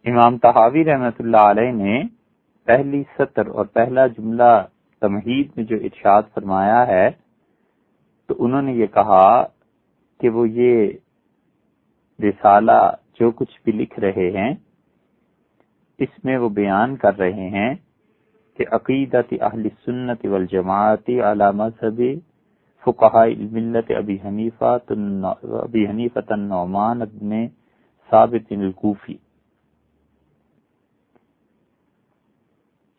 امام طحاوی رحمۃ اللہ علیہ نے پہلی سطر اور پہلا جملہ تمہید میں جو ارشاد فرمایا ہے تو انہوں نے یہ کہا کہ وہ یہ رسالہ جو کچھ بھی لکھ رہے ہیں اس میں وہ بیان کر رہے ہیں کہ عقیدت اہل سنت والجماعت علی مذہب فقہاء الملت ابی حنیفۃ النعمان بن ثابت الکوفی،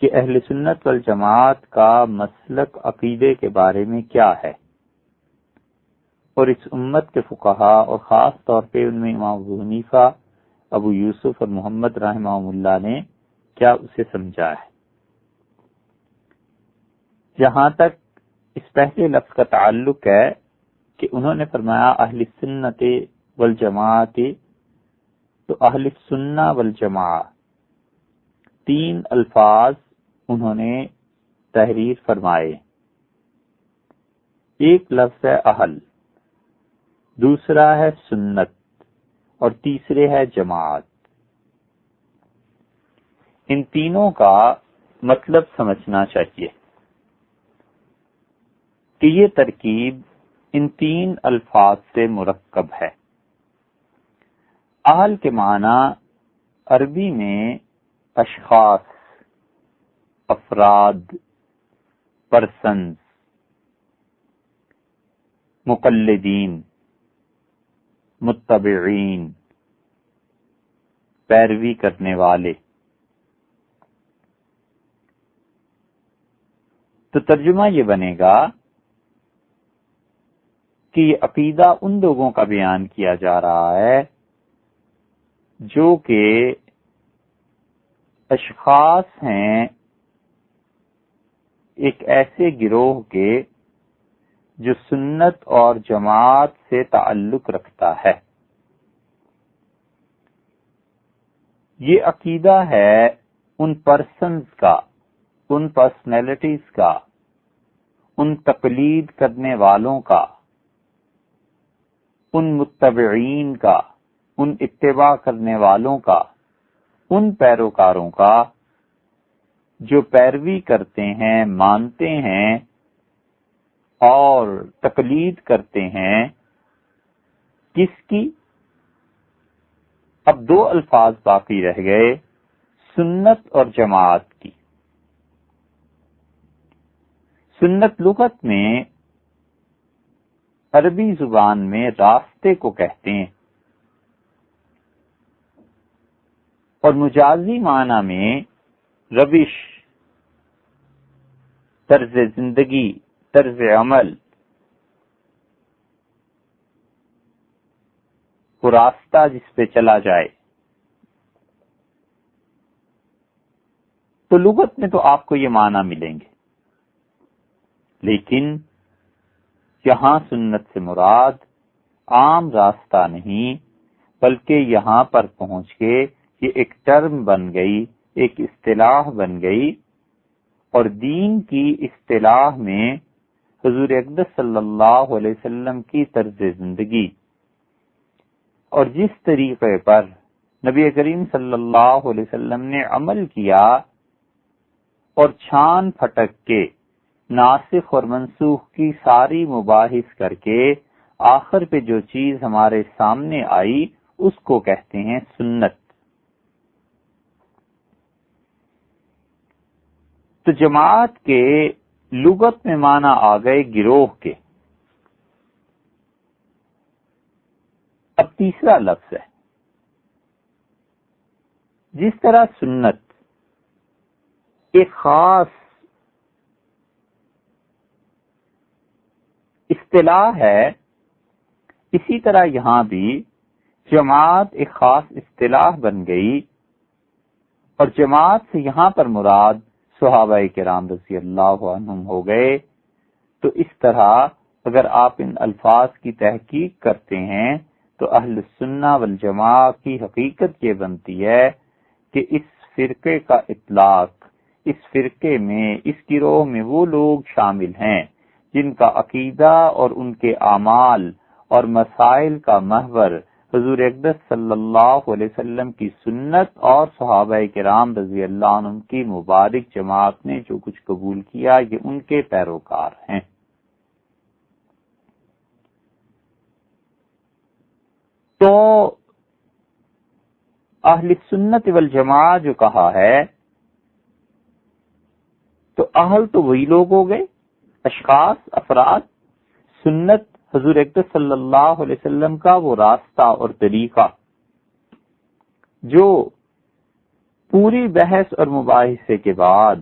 کہ اہل سنت والجماعت کا مسلک عقیدے کے بارے میں کیا ہے، اور اس امت کے فقہاء اور خاص طور پہ ان میں امام ابو حنیفہ، ابو یوسف اور محمد رحمہ اللہ نے کیا اسے سمجھا ہے۔ جہاں تک اس پہلے لفظ کا تعلق ہے کہ انہوں نے فرمایا اہل سنت والجماعت، تو اہل سنہ والجماعہ تین الفاظ انہوں نے تحریر فرمائے۔ ایک لفظ ہے اہل، دوسرا ہے سنت، اور تیسرے ہے جماعت۔ ان تینوں کا مطلب سمجھنا چاہیے کہ یہ ترکیب ان تین الفاظ سے مرکب ہے۔ اہل کے معنی عربی میں اشخاص، افراد، پرسنز، مقلدین، متبعین، پیروی کرنے والے۔ تو ترجمہ یہ بنے گا کہ یہ عقیدہ ان لوگوں کا بیان کیا جا رہا ہے جو کہ اشخاص ہیں ایک ایسے گروہ کے جو سنت اور جماعت سے تعلق رکھتا ہے۔ یہ عقیدہ ہے ان پرسنز کا، ان پرسنالٹیز کا، ان تقلید کرنے والوں کا، ان متبعین کا، ان اتباع کرنے والوں کا، ان پیروکاروں کا جو پیروی کرتے ہیں، مانتے ہیں اور تقلید کرتے ہیں۔ کس کی؟ اب دو الفاظ باقی رہ گئے، سنت اور جماعت کی۔ سنت لغت میں عربی زبان میں راستے کو کہتے ہیں، اور مجازی معنی میں روش، طرز زندگی، طرز عمل، وہ راستہ جس پہ چلا جائے۔ تو لغت میں تو آپ کو یہ معنی ملیں گے، لیکن یہاں سنت سے مراد عام راستہ نہیں، بلکہ یہاں پر پہنچ کے یہ ایک ٹرم بن گئی، ایک اصطلاح بن گئی، اور دین کی اصطلاح میں حضور اقدس صلی اللہ علیہ وسلم کی طرز زندگی اور جس طریقے پر نبی کریم صلی اللہ علیہ وسلم نے عمل کیا اور چھان پھٹک کے ناسخ اور منسوخ کی ساری مباحث کر کے آخر پہ جو چیز ہمارے سامنے آئی اس کو کہتے ہیں سنت۔ تو جماعت کے لغت میں معنی آ گئے گروہ کے۔ اب تیسرا لفظ ہے، جس طرح سنت ایک خاص اصطلاح ہے، اسی طرح یہاں بھی جماعت ایک خاص اصطلاح بن گئی، اور جماعت سے یہاں پر مراد صحابہ کرام رضی اللہ عنہم ہو گئے۔ تو اس طرح اگر آپ ان الفاظ کی تحقیق کرتے ہیں تو اہل سنہ والجماعہ کی حقیقت یہ بنتی ہے کہ اس فرقے کا اطلاق، اس فرقے میں، اس گروہ میں وہ لوگ شامل ہیں جن کا عقیدہ اور ان کے اعمال اور مسائل کا محور حضور اقدس صلی اللہ علیہ وسلم کی سنت اور صحابہ کرام رضی اللہ عنہم کی مبارک جماعت نے جو کچھ قبول کیا یہ ان کے پیروکار ہیں۔ تو اہل سنت والجماعت جو کہا ہے تو اہل تو وہی لوگ ہو گئے، اشخاص، افراد، سنت حضور اقدس صلی اللہ علیہ وسلم کا وہ راستہ اور طریقہ جو پوری بحث اور مباحثے کے بعد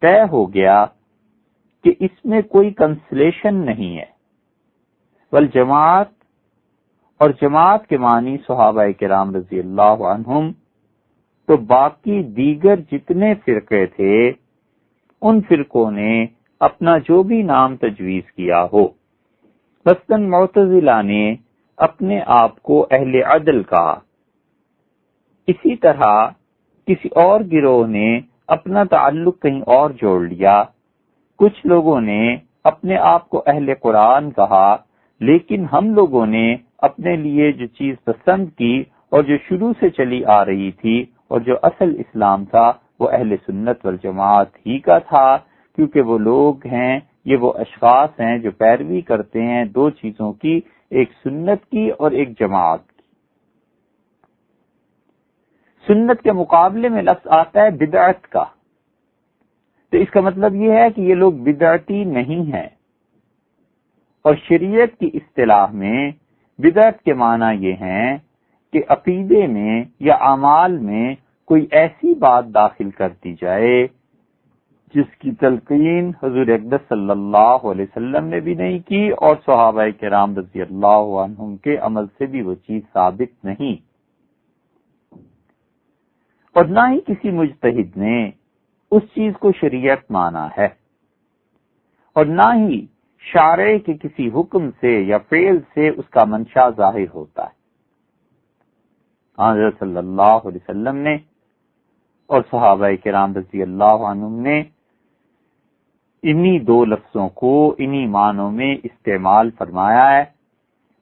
طے ہو گیا کہ اس میں کوئی کنسلیشن نہیں ہے، والجماعت اور جماعت کے معنی صحابہ کرام رضی اللہ عنہم، تو باقی دیگر جتنے فرقے تھے ان فرقوں نے اپنا جو بھی نام تجویز کیا ہو، مثلاً معتزلہ نے اپنے آپ کو اہل عدل کہا، اسی طرح کسی اور گروہ نے اپنا تعلق کہیں اور جوڑ لیا، کچھ لوگوں نے اپنے آپ کو اہل قرآن کہا، لیکن ہم لوگوں نے اپنے لیے جو چیز پسند کی اور جو شروع سے چلی آ رہی تھی اور جو اصل اسلام تھا وہ اہل سنت والجماعت ہی کا تھا، کیونکہ وہ لوگ ہیں، یہ وہ اشخاص ہیں جو پیروی کرتے ہیں دو چیزوں کی، ایک سنت کی اور ایک جماعت کی۔ سنت کے مقابلے میں لفظ آتا ہے بدعت کا، تو اس کا مطلب یہ ہے کہ یہ لوگ بدعتی نہیں ہیں، اور شریعت کی اصطلاح میں بدعت کے معنی یہ ہیں کہ عقیدے میں یا اعمال میں کوئی ایسی بات داخل کر دی جائے جس کی تلقین حضور اقدس صلی اللہ علیہ وسلم نے بھی نہیں کی اور صحابہ کرام رضی اللہ عنہم کے عمل سے بھی وہ چیز ثابت نہیں، اور نہ ہی کسی مجتہد نے اس چیز کو شریعت مانا ہے، اور نہ ہی شارع کے کسی حکم سے یا فعل سے اس کا منشا ظاہر ہوتا ہے۔ حضرت صلی اللہ علیہ وسلم نے اور صحابہ کرام رضی اللہ عنہم نے انہی دو لفظوں کو انہی معنوں میں استعمال فرمایا ہے،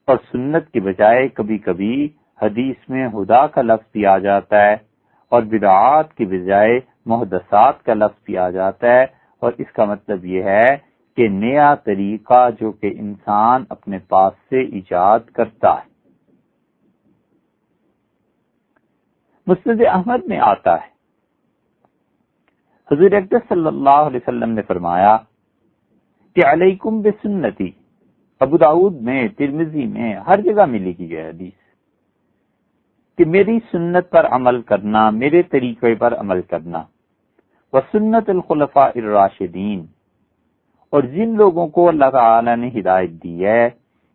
اور سنت کی بجائے کبھی کبھی حدیث میں ہدا کا لفظ بھی آ جاتا ہے، اور بدعات کی بجائے محدثات کا لفظ بھی آ جاتا ہے، اور اس کا مطلب یہ ہے کہ نیا طریقہ جو کہ انسان اپنے پاس سے ایجاد کرتا ہے۔ مسند احمد میں آتا ہے، حضور اقدس صلی اللہ علیہ وسلم نے فرمایا کہ علیکم بسنتی، ابو داؤد میں، ترمذی میں، ہر جگہ ملے گی یہ حدیث، کہ میری سنت پر عمل کرنا، میرے طریقے پر عمل کرنا، وسنت الخلفاء الراشدین، اور جن لوگوں کو اللہ تعالی نے ہدایت دی ہے،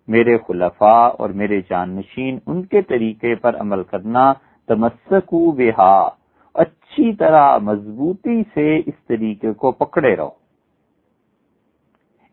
میرے خلفاء اور میرے جانشین، ان کے طریقے پر عمل کرنا، تمسکوا بہا، اچھی طرح مضبوطی سے اس طریقے کو پکڑے رہو۔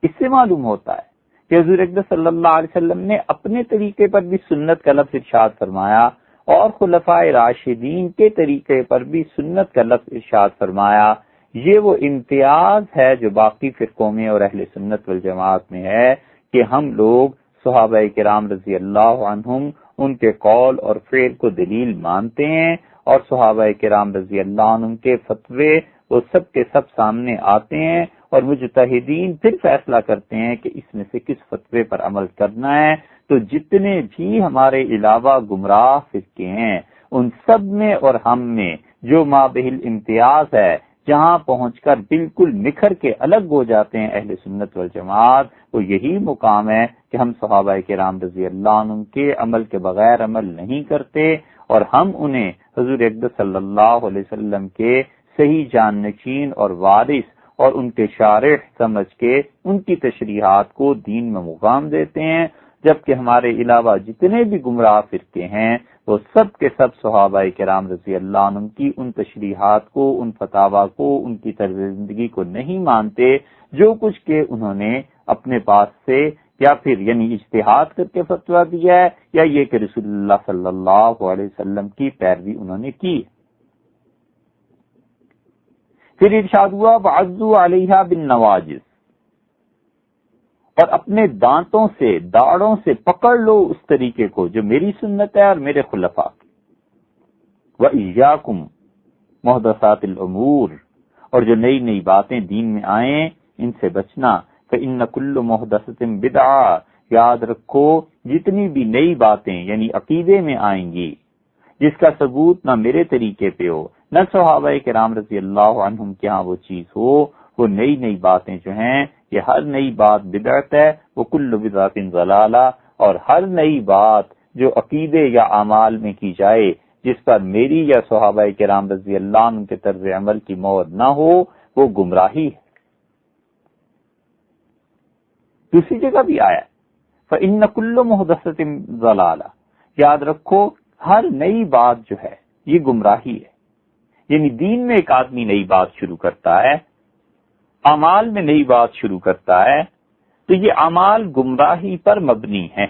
اس سے معلوم ہوتا ہے کہ حضور اقدس صلی اللہ علیہ وسلم نے اپنے طریقے پر بھی سنت کا لفظ ارشاد فرمایا، اور خلفاء راشدین کے طریقے پر بھی سنت کا لفظ ارشاد فرمایا۔ یہ وہ امتیاز ہے جو باقی فرقوں میں اور اہل سنت والجماعت میں ہے کہ ہم لوگ صحابہ کرام رضی اللہ عنہم ان کے قول اور فعل کو دلیل مانتے ہیں، اور صحابہ کرام رضی اللہ عنہم کے فتوے وہ سب کے سب سامنے آتے ہیں، اور مجتہدین پھر فیصلہ کرتے ہیں کہ اس میں سے کس فتوے پر عمل کرنا ہے۔ تو جتنے بھی ہمارے علاوہ گمراہ فرقے ہیں ان سب میں اور ہم میں جو مابہل امتیاز ہے، جہاں پہنچ کر بالکل نکھر کے الگ ہو جاتے ہیں اہل سنت والجماعت، وہ یہی مقام ہے کہ ہم صحابہ کرام رضی اللہ عنہم کے عمل کے بغیر عمل نہیں کرتے، اور ہم انہیں حضور اقدس صلی اللہ علیہ وسلم کے صحیح جانشین اور وارث اور ان کے شارح سمجھ کے ان کی تشریحات کو دین میں مقام دیتے ہیں، جبکہ ہمارے علاوہ جتنے بھی گمراہ فرقے ہیں وہ سب کے سب صحابہ کرام رضی اللہ عنہم کی ان تشریحات کو، ان فتاوا کو، ان کی طرز زندگی کو نہیں مانتے، جو کچھ کہ انہوں نے اپنے پاس سے یا پھر یعنی اجتہاد کر کے فتویٰ دیا ہے، یا یہ کہ رسول اللہ صلی اللہ علیہ وسلم کی پیروی انہوں نے کی۔ پھر ارشاد ہوا وعضوا علیہا بالنواجذ، اور اپنے دانتوں سے داڑوں سے پکڑ لو اس طریقے کو جو میری سنت ہے اور میرے خلفاء کی۔ وَإِيَّاكُمْ مُحْدَثَاتِ الْأُمُورِ، اور جو نئی نئی باتیں دین میں آئیں ان سے بچنا۔ فَإِنَّ كُلُّ مُحْدَثَةٍ بِدْعَةٍ، یاد رکھو جتنی بھی نئی باتیں یعنی عقیدے میں آئیں گی جس کا ثبوت نہ میرے طریقے پہ ہو نہ صحابہ کرام رضی اللہ عنہم کے ہاں وہ چیز ہو، وہ نئی نئی باتیں جو ہیں یہ ہر نئی بات بدعت ہے، وہ کل بدعت ضلالہ، اور ہر نئی بات جو عقیدے یا اعمال میں کی جائے جس پر میری یا صحابہ کرام رضی اللہ عنہ کے طرز عمل کی مہر نہ ہو وہ گمراہی ہے۔ دوسری جگہ بھی آیا فَإِنَّ كُلُّ مُحْدَثَةٍ ضَلَالَةٍ، یاد رکھو ہر نئی بات جو ہے یہ گمراہی ہے۔ یعنی دین میں ایک آدمی نئی بات شروع کرتا ہے، اعمال میں نئی بات شروع کرتا ہے، تو یہ اعمال گمراہی پر مبنی ہیں۔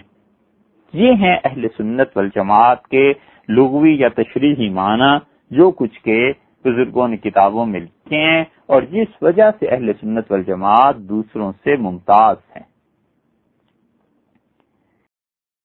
یہ ہیں اہل سنت والجماعت کے لغوی یا تشریحی معنی جو کچھ کے بزرگوں نے کتابوں میں لکھے ہیں، اور جس وجہ سے اہل سنت والجماعت دوسروں سے ممتاز ہیں۔